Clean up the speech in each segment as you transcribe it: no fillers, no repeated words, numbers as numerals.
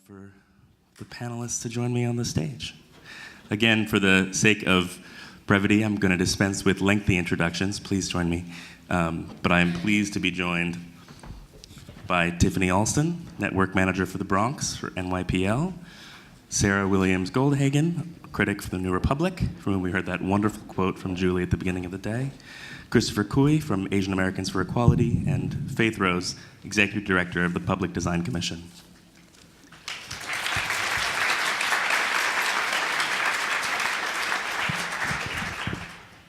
for the panelists to join me on the stage. Again, for the sake of brevity, I'm going to dispense with lengthy introductions. Please join me. But I am pleased to be joined by Tiffany Alston, Network Manager for the Bronx for NYPL, Sarah Williams Goldhagen, critic for the New Republic, from whom we heard that wonderful quote from Julie at the beginning of the day, Christopher Cooey from Asian Americans for Equality, and Faith Rose, Executive Director of the Public Design Commission.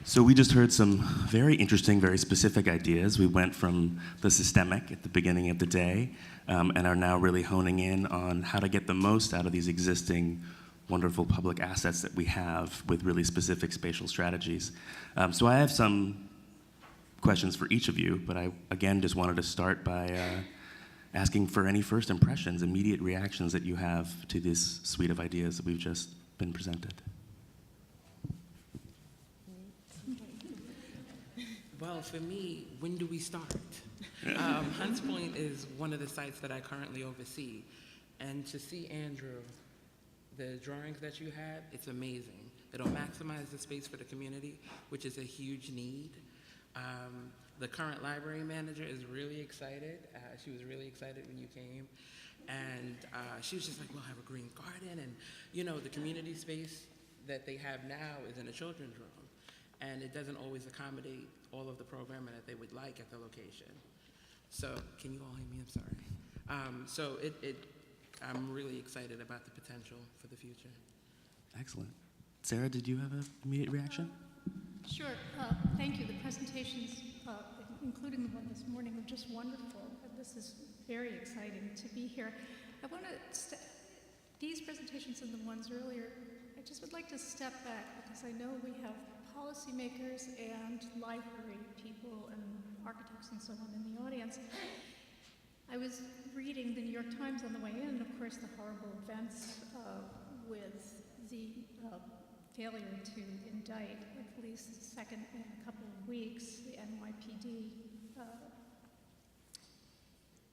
So we just heard some very interesting, very specific ideas. We went from the systemic at the beginning of the day and are now really honing in on how to get the most out of these existing wonderful public assets that we have with really specific spatial strategies. So I have some questions for each of you, but I, again, just wanted to start by asking for any first impressions, immediate reactions that you have to this suite of ideas that we've just been presented. Well, for me, when do we start? Hunts Point is one of the sites that I currently oversee. And to see, Andrew, the drawings that you have, it's amazing. It'll maximize the space for the community, which is a huge need. The current library manager is really excited. She was really excited when you came. And she was just like, we'll have a green garden. And, you know, the community space that they have now is in a children's room. And it doesn't always accommodate all of the programming that they would like at the location. So, can you all hear me? I'm sorry. I'm really excited about the potential for the future. Excellent. Sarah, did you have an immediate reaction? Sure. Thank you. The presentations, including the one this morning, were just wonderful. This is very exciting to be here. I want to, these presentations and the ones earlier, I just would like to step back because I know we have policymakers and library people and architects and so on in the audience. I was reading the New York Times on the way in, of course, the horrible events with the failure to indict at least the second in a couple of weeks, the NYPD.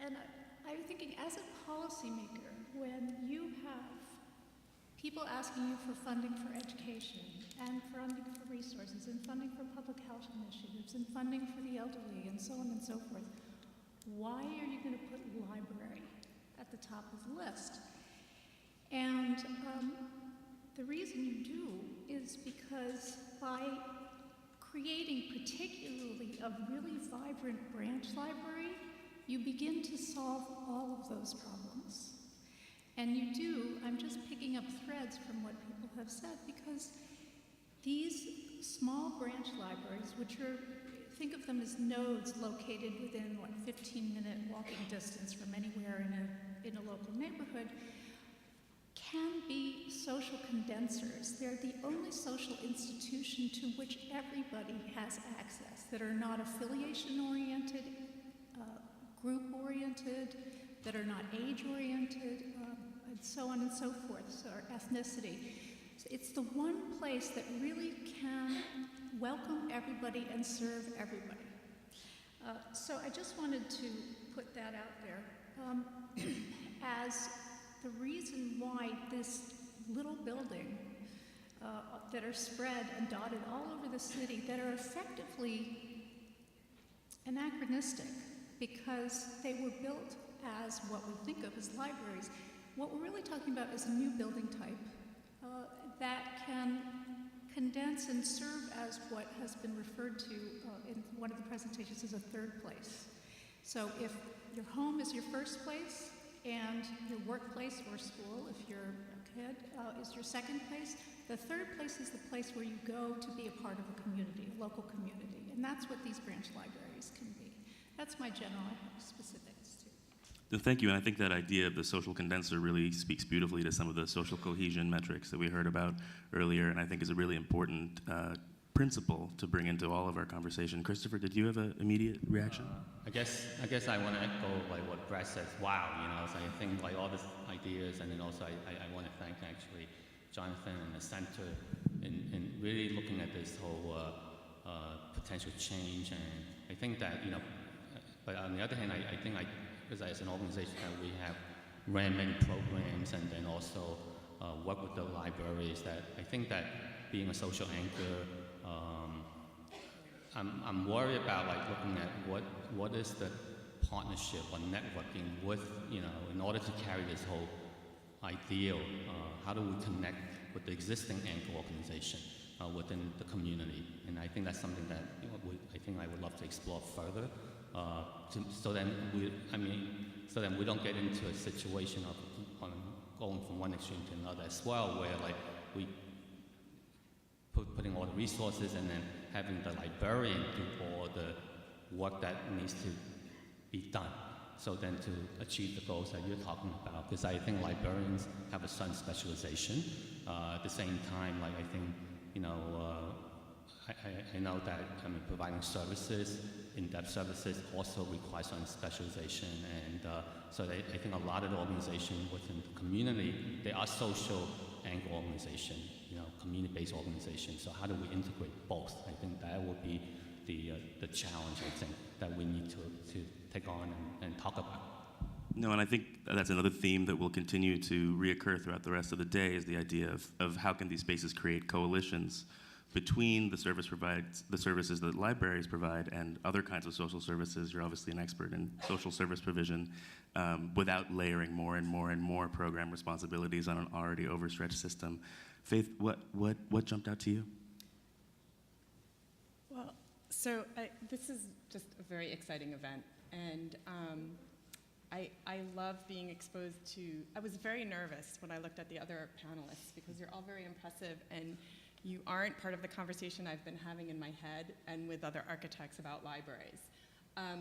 And I was thinking, as a policymaker, when you have people asking you for funding for education, and funding for resources, and funding for public health initiatives, and funding for the elderly, and so on and so forth, why are you going to put library at the top of the list? And the reason you do is because by creating particularly a really vibrant branch library, you begin to solve all of those problems. And you do, I'm just picking up threads from what people have said, because these small branch libraries, which are, think of them as nodes located within, 15-minute walking distance from anywhere in a local neighborhood, can be social condensers. They're the only social institution to which everybody has access, that are not affiliation-oriented, group-oriented, that are not age-oriented, and so on and so forth, so our ethnicity. So it's the one place that really can welcome everybody and serve everybody. So I just wanted to put that out there as the reason why this little building that are spread and dotted all over the city that are effectively anachronistic because they were built as what we think of as libraries. What we're really talking about is a new building type that can condense and serve as what has been referred to in one of the presentations as a third place. So if your home is your first place and your workplace or school, if you're a kid, is your second place, the third place is the place where you go to be a part of a community, a local community. And that's what these branch libraries can be. That's my general specifics too. Thank you, and I think that idea of the social condenser really speaks beautifully to some of the social cohesion metrics that we heard about earlier, and I think is a really important principle to bring into all of our conversation. Christopher, did you have an immediate reaction? I guess I want to echo like what Brett says. Wow, you know, so I think like all these ideas, and then also I want to thank actually Jonathan and the center in really looking at this whole potential change, and I think that, you know, but on the other hand, I think because as an organization that we have ran many programs, and then also work with the libraries. That I think that being a social anchor, I'm worried about like looking at what is the partnership or networking with, in order to carry this whole ideal, how do we connect with the existing anchor organization within the community? And I think that's something that I think I would love to explore further, so then we don't get into a situation of going from one extreme to another as well, where like we putting all the resources and then having the librarian do all the work that needs to be done. So then to achieve the goals that you're talking about, because I think librarians have a certain specialization. At the same time, like I think, I know that providing services, in-depth services, also requires some specialization, and so I think a lot of the organizations within the community, they are social anchor organizations, community-based organizations. So how do we integrate both? I think that would be the challenge, I think, that we need to take on and talk about. No, and I think that's another theme that will continue to reoccur throughout the rest of the day, is the idea of how can these spaces create coalitions between the services that libraries provide and other kinds of social services. You're obviously an expert in social service provision, without layering more and more and more program responsibilities on an already overstretched system. Faith, what jumped out to you? Well, so this is just a very exciting event, and I love being exposed to. I was very nervous when I looked at the other panelists because you're all very impressive, and you aren't part of the conversation I've been having in my head and with other architects about libraries.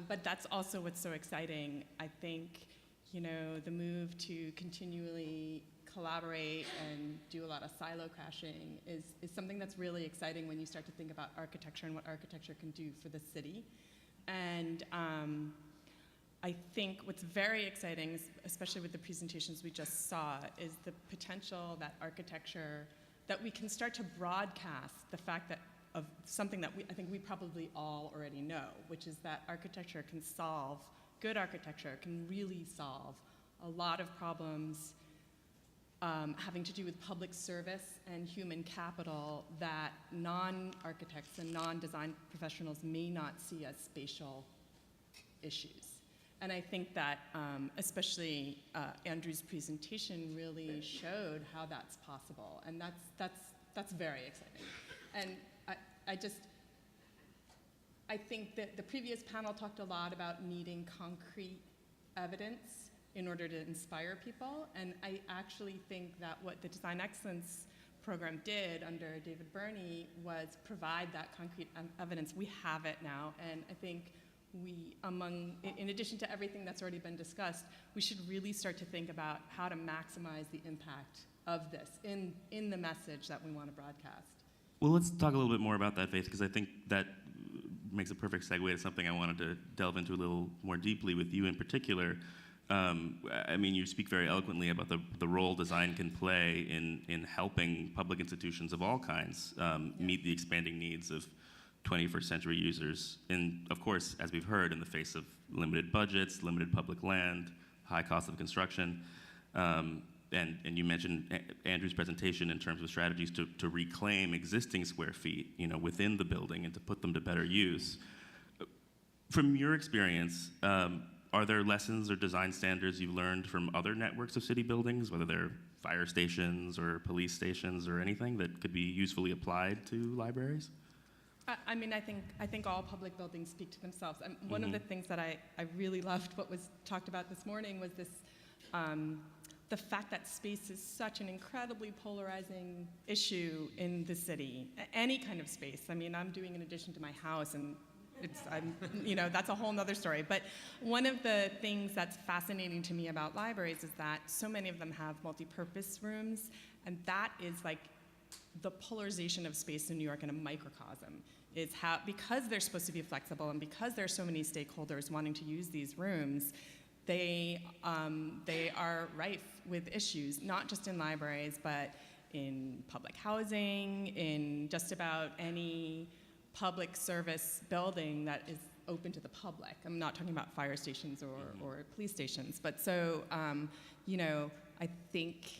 But that's also what's so exciting. I think, the move to continually collaborate and do a lot of silo crashing is something that's really exciting when you start to think about architecture and what architecture can do for the city. And I think what's very exciting, especially with the presentations we just saw, is the potential that architecture, that we can start to broadcast the fact that of something that I think we probably all already know, which is that architecture can solve, good architecture can really solve a lot of problems having to do with public service and human capital that non-architects and non-design professionals may not see as spatial issues. And I think that especially Andrew's presentation really showed how that's possible, and that's very exciting. And I think that the previous panel talked a lot about needing concrete evidence in order to inspire people, and I actually think that what the Design Excellence program did under David Burney was provide that concrete evidence. We have it now, and I think in addition to everything that's already been discussed, we should really start to think about how to maximize the impact of this in the message that we want to broadcast. Well, let's talk a little bit more about that, Faith, because I think that makes a perfect segue to something I wanted to delve into a little more deeply with you in particular. You speak very eloquently about the role design can play in helping public institutions of all kinds meet the expanding needs of 21st century users. And of course, as we've heard, in the face of limited budgets, limited public land, high cost of construction, and you mentioned Andrew's presentation in terms of strategies to reclaim existing square feet, within the building and to put them to better use. From your experience, are there lessons or design standards you've learned from other networks of city buildings, whether they're fire stations or police stations or anything that could be usefully applied to libraries? I think all public buildings speak to themselves. One of the things that I really loved what was talked about this morning was this, the fact that space is such an incredibly polarizing issue in the city. Any kind of space. I'm doing an addition to my house, and that's a whole nother story. But one of the things that's fascinating to me about libraries is that so many of them have multi-purpose rooms, and that is like the polarization of space in New York in a microcosm. Is how, because they're supposed to be flexible and because there's so many stakeholders wanting to use these rooms, they are rife with issues, not just in libraries, but in public housing, in just about any public service building that open to the public. I'm not talking about fire stations or police stations, but so, you know, I think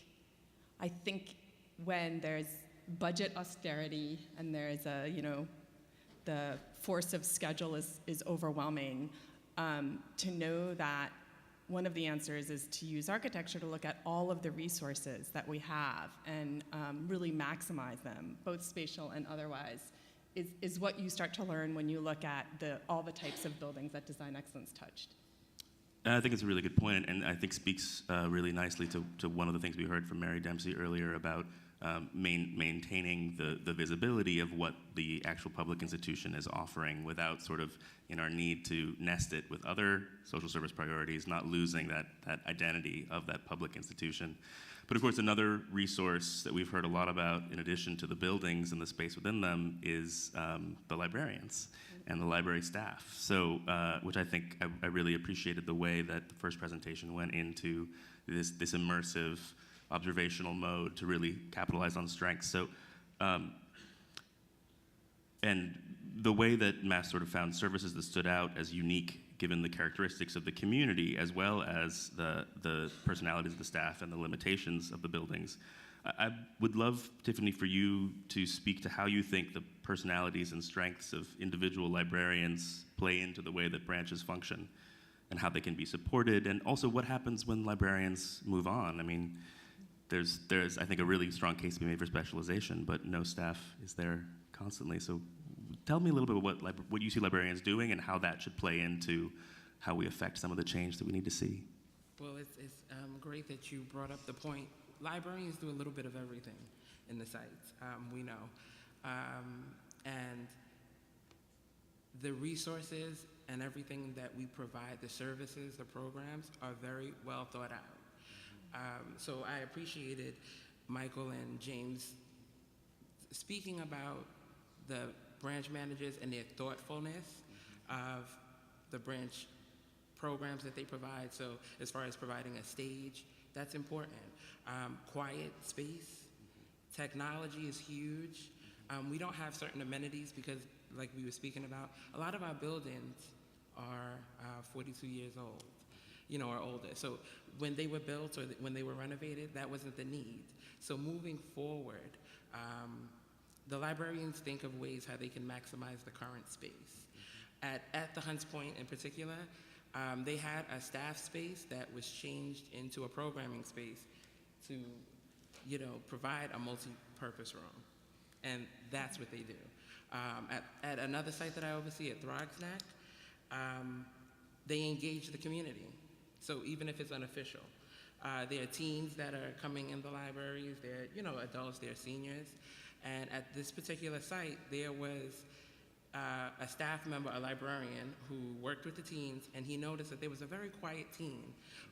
when there's budget austerity and there's a, you know, the force of schedule is overwhelming, to know that one of the answers is to use architecture to look at all of the resources that we have and really maximize them, both spatial and otherwise, is what you start to learn when you look at all the types of buildings that Design Excellence touched. I think it's a really good point, and I think speaks really nicely to one of the things we heard from Mary Dempsey earlier about maintaining the visibility of what the actual public institution is offering without sort of in our need to nest it with other social service priorities, not losing that identity of that public institution. But of course, another resource that we've heard a lot about, in addition to the buildings and the space within them, is the librarians and the library staff. So, which I think I really appreciated the way that the first presentation went into this immersive observational mode to really capitalize on strengths. So, and the way that Mass sort of found services that stood out as unique given the characteristics of the community as well as the personalities of the staff and the limitations of the buildings. I would love, Tiffany, for you to speak to how you think the personalities and strengths of individual librarians play into the way that branches function and how they can be supported, and also what happens when librarians move on. I mean, there's I think, a really strong case to be made for specialization, but no staff is there constantly. So tell me a little bit about what you see librarians doing and how that should play into how we affect some of the change that we need to see. Well, it's great that you brought up the point. Librarians do a little bit of everything in the sites, we know. And the resources and everything that we provide, the services, the programs, are very well thought out. So I appreciated Michael and James speaking about the branch managers and their thoughtfulness of the branch programs that they provide. So as far as providing a stage, that's important. Quiet space, technology is huge. We don't have certain amenities because, like we were speaking about, a lot of our buildings are 42 years old, you know, or older. So when they were built or when they were renovated, that wasn't the need. So moving forward, the librarians think of ways how they can maximize the current space. At the Hunts Point in particular, they had a staff space that was changed into a programming space to, you know, provide a multi-purpose room. And that's what they do. At another site that I oversee, at Throgsnack, they engage the community. So even if it's unofficial, there are teens that are coming in the libraries, they're, you know, adults, they're seniors. And at this particular site, there was a staff member, a librarian, who worked with the teens, and he noticed that there was a very quiet teen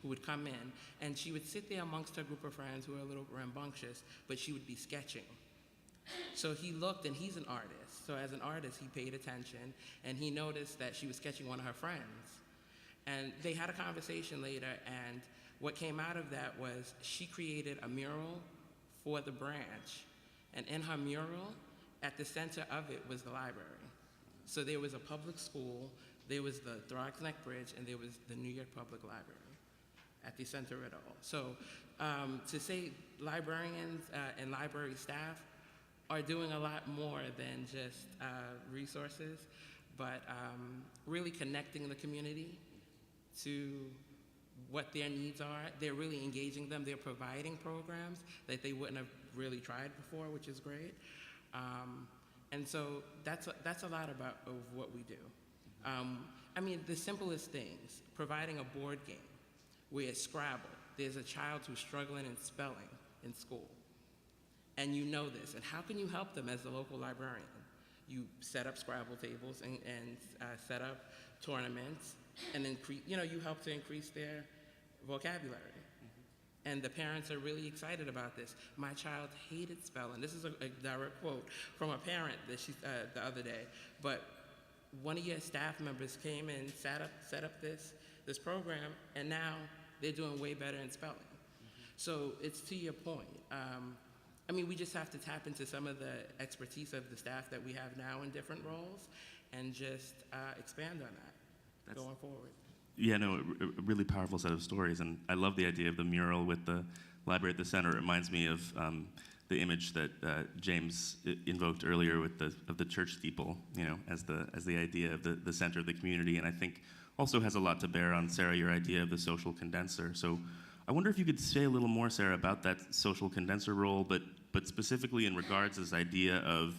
who would come in, and she would sit there amongst her group of friends who were a little rambunctious, but she would be sketching. So he looked, and he's an artist. So as an artist, he paid attention, and he noticed that she was sketching one of her friends. And they had a conversation later, and what came out of that was she created a mural for the branch, and in her mural, at the center of it was the library. So there was a public school, there was the Throgsnack Bridge, and there was the New York Public Library at the center of it all. So to say librarians and library staff are doing a lot more than just resources, but really connecting the community to what their needs are. They're really engaging them. They're providing programs that they wouldn't have really tried before, which is great. And so that's a lot of what we do. I mean, the simplest things, providing a board game where it's Scrabble. There's a child who's struggling in spelling in school, and you know this, and how can you help them as the local librarian? You set up Scrabble tables and set up tournaments, and then you help to increase their vocabulary. And the parents are really excited about this. My child hated spelling. This is a direct quote from a parent that she the other day. But one of your staff members came and set up this program, and now they're doing way better in spelling. So it's to your point. I mean, we just have to tap into some of the expertise of the staff that we have now in different roles, and just expand on that That's- going forward. Yeah, no, a really powerful set of stories, and I love the idea of the mural with the library at the center. It reminds me of the image that James invoked earlier with the church steeple, you know, as the idea of the center of the community, and I think also has a lot to bear on, Sarah, your idea of the social condenser. So I wonder if you could say a little more, Sarah, about that social condenser role, but specifically in regards to this idea of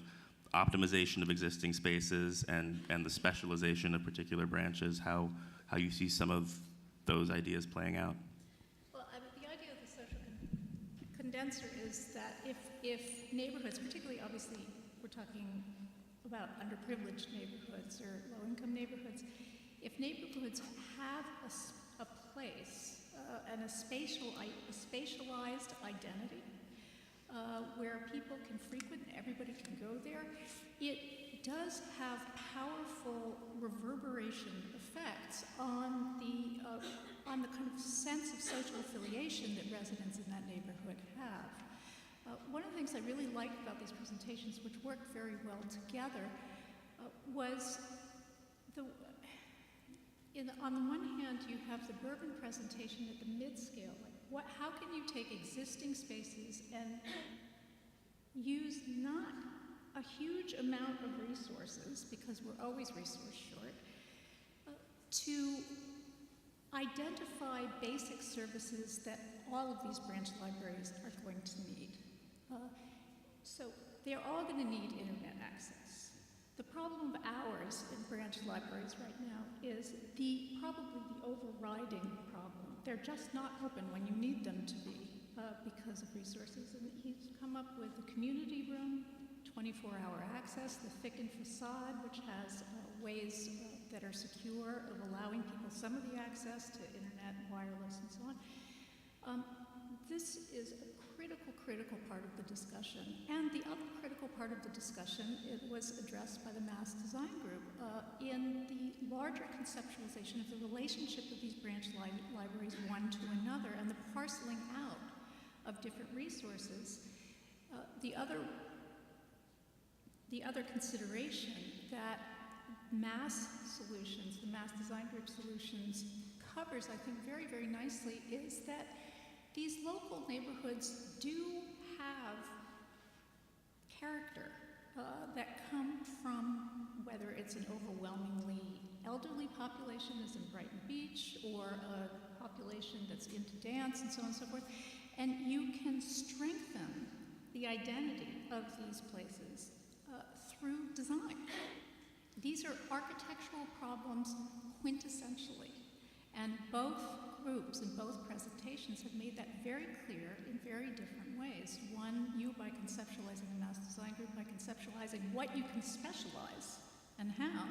optimization of existing spaces and the specialization of particular branches, how you see some of those ideas playing out. Well, I mean, the idea of the social condenser is that if neighborhoods, particularly obviously we're talking about underprivileged neighborhoods or low-income neighborhoods, if neighborhoods have a place and a spatialized identity where people can frequent and everybody can go there, it does have powerful reverberation effects on the kind of sense of social affiliation that residents in that neighborhood have. One of the things I really liked about these presentations, which worked very well together, was on the one hand, you have the Bourbon presentation at the mid-scale. Like, how can you take existing spaces and use not a huge amount of resources, because we're always resource short, to identify basic services that all of these branch libraries are going to need. So they're all going to need internet access. The problem of ours in branch libraries right now is probably the overriding problem. They're just not open when you need them to be because of resources. And he's come up with a community room, 24-hour access, the thickened facade, which has ways that are secure of allowing people some of the access to internet and wireless and so on. This is a critical part of the discussion. And the other critical part of the discussion, it was addressed by the Mass Design Group in the larger conceptualization of the relationship of these branch libraries one to another and the parceling out of different resources. The other consideration that Mass Solutions, the Mass Design Group Solutions, covers, I think, very, very nicely is that these local neighborhoods do have character that come from whether it's an overwhelmingly elderly population, as in Brighton Beach, or a population that's into dance and so on and so forth. And you can strengthen the identity of these places through design. These are architectural problems quintessentially, and both groups and both presentations have made that very clear in very different ways. One, you by conceptualizing the Mass Design Group, by conceptualizing what you can specialize and how,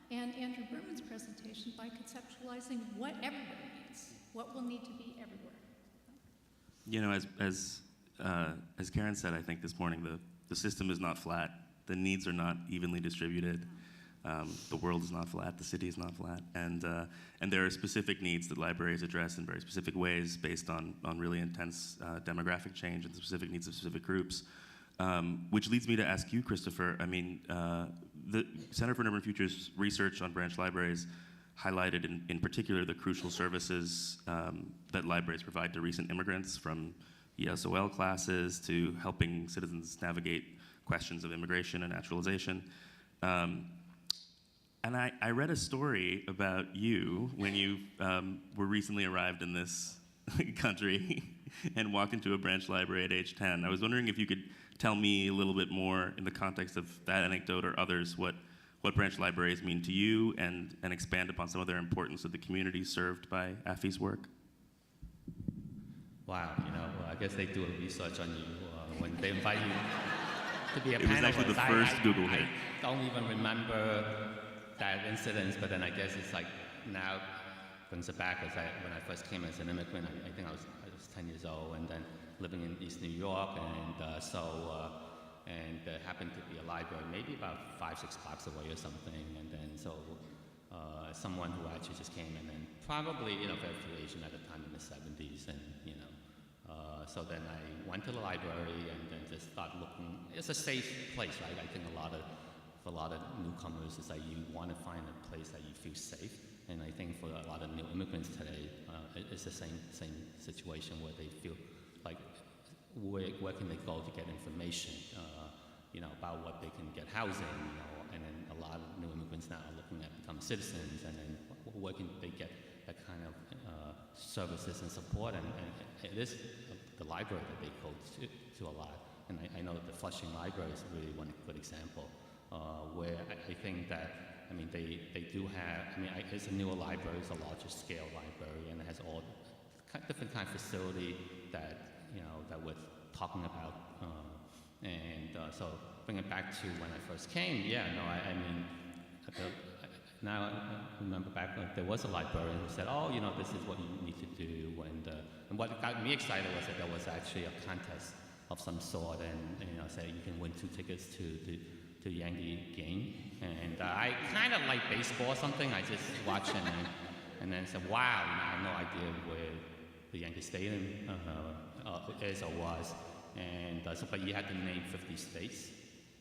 and Andrew Berman's presentation by conceptualizing what everybody needs, what will need to be everywhere. You know, as Karen said, I think this morning, the system is not flat. The needs are not evenly distributed. The world is not flat. The city is not flat. And there are specific needs that libraries address in very specific ways based on really intense demographic change and the specific needs of specific groups. Which leads me to ask you, Christopher, I mean, the Center for Urban Futures research on branch libraries highlighted in particular the crucial services that libraries provide to recent immigrants, from ESOL classes to helping citizens navigate questions of immigration and naturalization. And I read a story about you when you were recently arrived in this country and walked into a branch library at age 10. I was wondering if you could tell me a little bit more in the context of that anecdote or others what branch libraries mean to you and expand upon some of their importance to the community served by AFI's work. Wow, you know, I guess they do a research on you when they invite you to be a panelist. It was actually the first Google hit. I don't even remember that incident, but then I guess it's like now brings it back as when I first came as an immigrant. I think I was 10 years old, and then living in East New York, and there happened to be a library maybe about 5-6 blocks away or something, and then someone who actually just came in and probably very Asian at the time in the 70s, and so then I went to the library and then just started looking. It's a safe place, right? I think a lot of for a lot of newcomers, it's like you want to find a place that you feel safe. And I think for a lot of new immigrants today, it's the same situation where they feel like where can they go to get information, about what they can get housing, and then a lot of new immigrants now are looking at becoming citizens, and then where can they get that kind of services and support, and it is the library that they go to a lot. And I know that the Flushing Library is really one good example, where I think that, they do have, it's a newer library, it's a larger scale library, and it has all different kind of facility that, that we're talking about. So bring it back to when I first came, now I remember back when there was a librarian who said, this is what you need to do. And what got me excited was that there was actually a contest of some sort, and said you can win 2 tickets to Yankee game. And I kind of like baseball or something. I just watched it and then said, wow, I have no idea where the Yankee Stadium is or was. And but you had to name 50 states.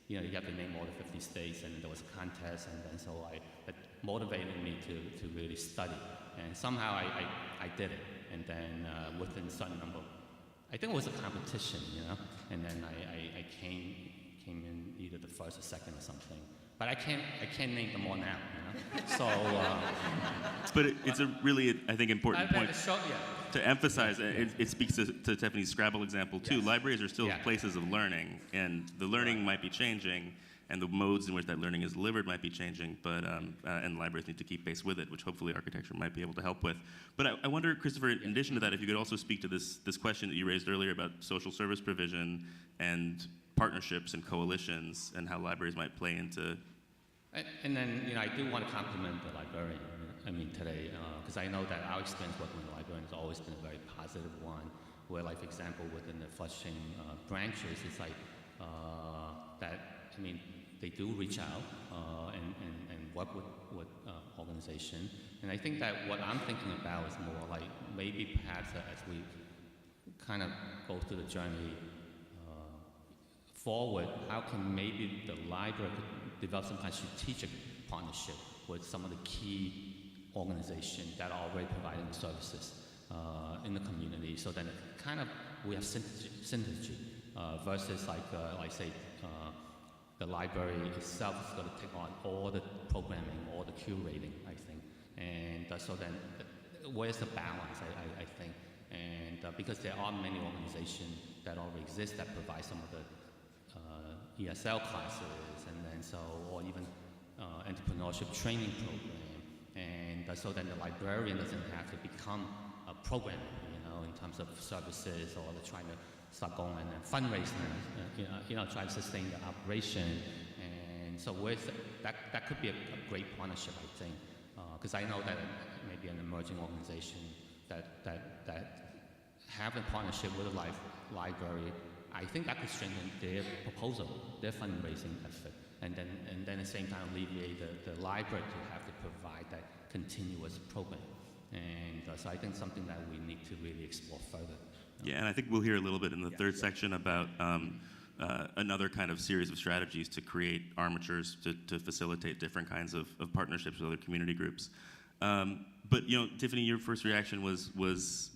You have to name all the 50 states, and there was a contest, and then so that motivated me to really study. And somehow I did it. And then within a certain number, I think it was a competition, and then I came in either the first or second or something. But I can't name them all now, So. But it's a really, I think, important point to emphasize. It speaks to Tiffany's Scrabble example too. Yes. Libraries are still places of learning, and the learning might be changing, and the modes in which that learning is delivered might be changing. But and libraries need to keep pace with it, which hopefully architecture might be able to help with. But I wonder, Christopher, in addition to that, if you could also speak to this question that you raised earlier about social service provision and partnerships and coalitions, and how libraries might play into. And then, I do want to compliment the librarian, today, because I know that our experience working with the librarian has always been a very positive one, where, like, for example, within the Flushing branches, it's like they do reach out and work with organization. And I think that what I'm thinking about is more like maybe perhaps as we kind of go through the journey forward, how can maybe the library develop some kind of strategic partnership with some of the key organizations that are already providing services in the community, so that we have synergy versus say the library itself is going to take on all the programming, all the curating, I think, and so then where's the balance? I think, and because there are many organizations that already exist that provide some of the ESL classes, and then or even entrepreneurship training program, and so then the librarian doesn't have to become a programmer, in terms of services, or they're trying to start going and fundraising, try to sustain the operation, and so that could be a great partnership, I think, because I know that maybe an emerging organization that have a partnership with a library. I think that could strengthen their proposal, their fundraising effort, and then at the same time alleviate the library to have to provide that continuous program. And so I think something that we need to really explore further. Yeah, and I think we'll hear a little bit in the third section about another kind of series of strategies to create armatures to facilitate different kinds of partnerships with other community groups. But Tiffany, your first reaction was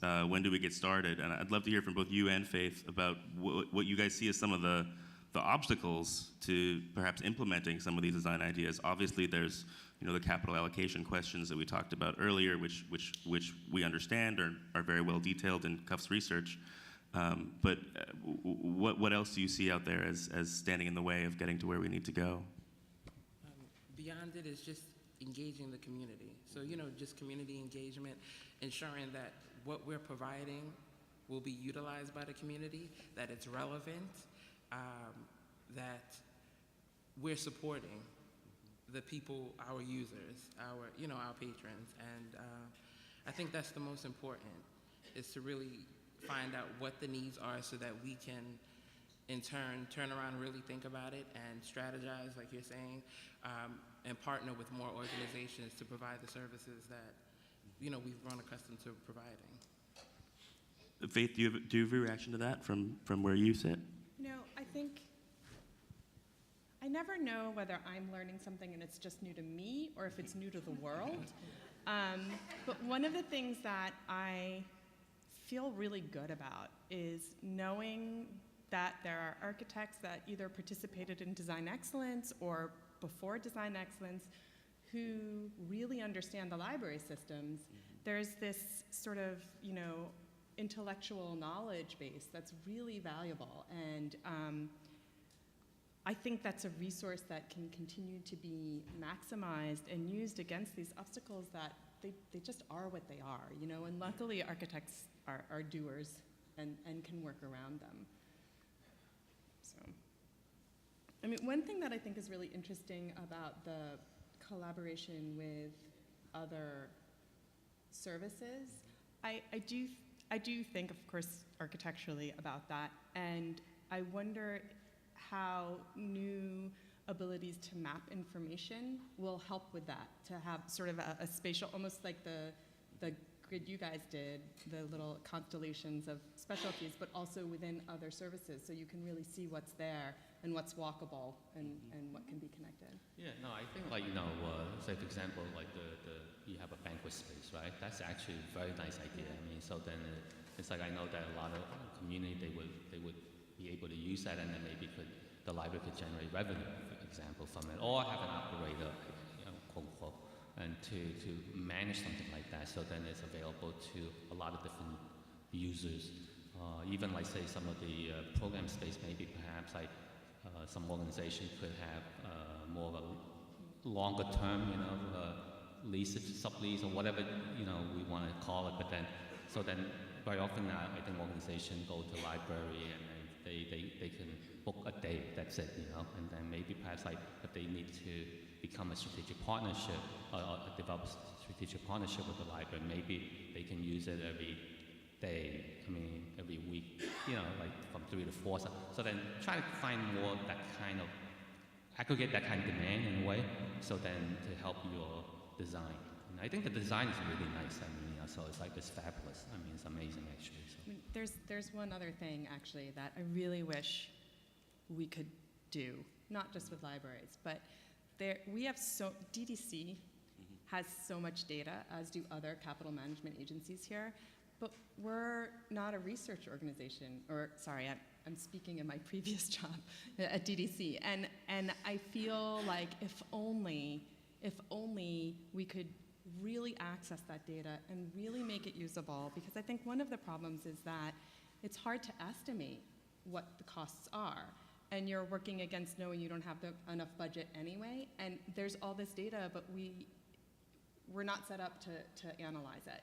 when do we get started? And I'd love to hear from both you and Faith about what you guys see as some of the obstacles to perhaps implementing some of these design ideas. Obviously, there's the capital allocation questions that we talked about earlier, which we understand are very well detailed in Cuff's research. But what else do you see out there as standing in the way of getting to where we need to go? Beyond it is just engaging the community. So, just community engagement, ensuring that what we're providing will be utilized by the community, that it's relevant, that we're supporting the people, our users, our patrons. And I think that's the most important, is to really find out what the needs are so that we can, in turn around and really think about it and strategize, like you're saying, and partner with more organizations to provide the services that, we've grown accustomed to providing. Faith, do you have a reaction to that from where you sit? I I never know whether I'm learning something and it's just new to me or if it's new to the world. But one of the things that I feel really good about is knowing that there are architects that either participated in design excellence or before design excellence who really understand the library systems. There's this sort of, intellectual knowledge base that's really valuable. And I think that's a resource that can continue to be maximized and used against these obstacles that they just are what they are, and luckily architects are doers and can work around them. So, one thing that I think is really interesting about the collaboration with other services, I do think, of course, architecturally about that, and I wonder how new abilities to map information will help with that, to have sort of a spatial, almost like the grid you guys did, the little constellations of specialties, but also within other services, so you can really see what's there and what's walkable and what can be connected. Yeah, no, I think say for example, like you have a banquet space, right? That's actually a very nice idea. So then it's like I know that a lot of community, they would be able to use that, and then maybe the library could generate revenue, for example, from it, or have an operator, quote unquote, and to manage something like that. So then it's available to a lot of different users. Even like say some of the program space, maybe perhaps like some organization could have more of a longer term, lease, sublease, or whatever we want to call it. But then, very often I think organizations go to library and they can book a day. That's it, And then maybe perhaps like if they need to become a strategic partnership or develop a strategic partnership with the library, maybe they can use it every day. Every week, like from 3 to 4. So then try to find more that kind of aggregate that kind of demand in a way. So then to help your design. And I think the design is really nice. So it's fabulous. It's amazing actually. So. There's one other thing actually that I really wish we could do, not just with libraries, but we have DDC has so much data, as do other capital management agencies here, but we're not a research organization, I'm speaking in my previous job at DDC, and I feel like if only we could really access that data and really make it usable, because I think one of the problems is that it's hard to estimate what the costs are, and you're working against knowing you don't have enough budget anyway, and there's all this data, but we're not set up to analyze it.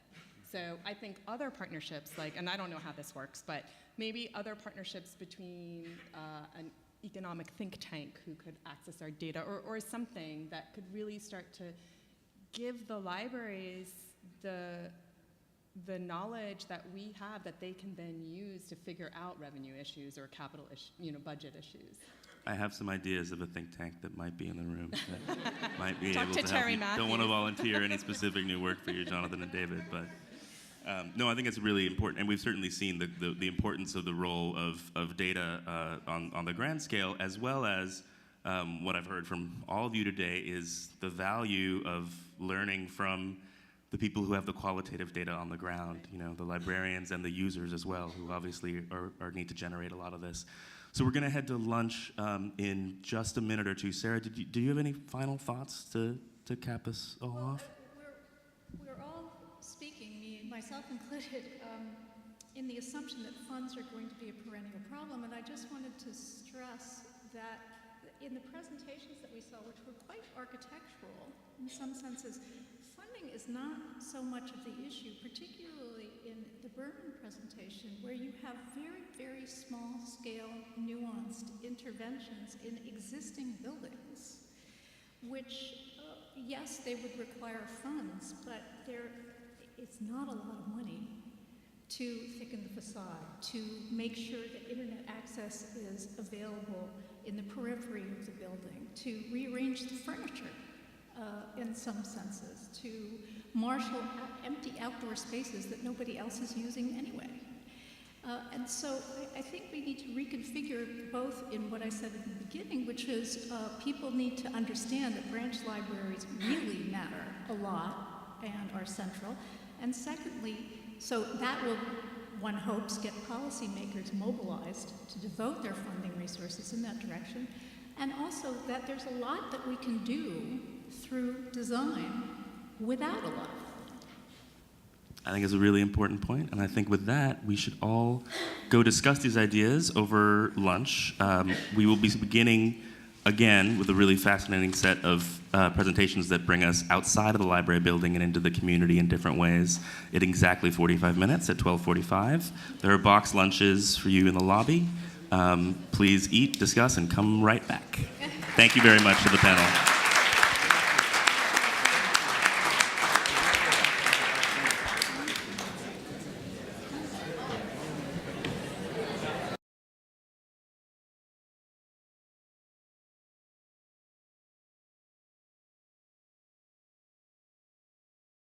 So I think other partnerships, and I don't know how this works, but maybe other partnerships between an economic think tank who could access our data, or something that could really start to give the libraries the knowledge that we have that they can then use to figure out revenue issues or capital budget issues. I have some ideas of a think tank that might be in the room that might be Talk able to to Terry help you. Don't want to volunteer any specific new work for you, Jonathan and David, but no, I think it's really important, and we've certainly seen the importance of the role of data on the grand scale, as well as what I've heard from all of you today is the value of learning from the people who have the qualitative data on the ground, the librarians and the users as well, who obviously need to generate a lot of this. So we're going to head to lunch in just a minute or two. Sarah, do you have any final thoughts to cap us all off? We're all speaking, myself included, in the assumption that funds are going to be a perennial problem, and I just wanted to stress that in the presentations that we saw, which were quite architectural in some senses, funding is not so much of the issue, particularly in the Berman presentation, where you have very, very small-scale, nuanced interventions in existing buildings, which, yes, they would require funds, but it's not a lot of money to thicken the facade, to make sure that internet access is available in the periphery of the building, to rearrange the furniture in some senses, to marshal empty outdoor spaces that nobody else is using anyway. And so I think we need to reconfigure both in what I said at the beginning, which is people need to understand that branch libraries really matter a lot and are central. And secondly, so that will, one hopes, get policymakers mobilized to devote their funding resources in that direction. And also that there's a lot that we can do through design without a lot. I think it's a really important point, and I think with that, we should all go discuss these ideas over lunch. We will be beginning again with a really fascinating set of presentations that bring us outside of the library building and into the community in different ways in exactly 45 minutes at 12:45. There are box lunches for you in the lobby. Please eat, discuss, and come right back. Thank you very much to the panel.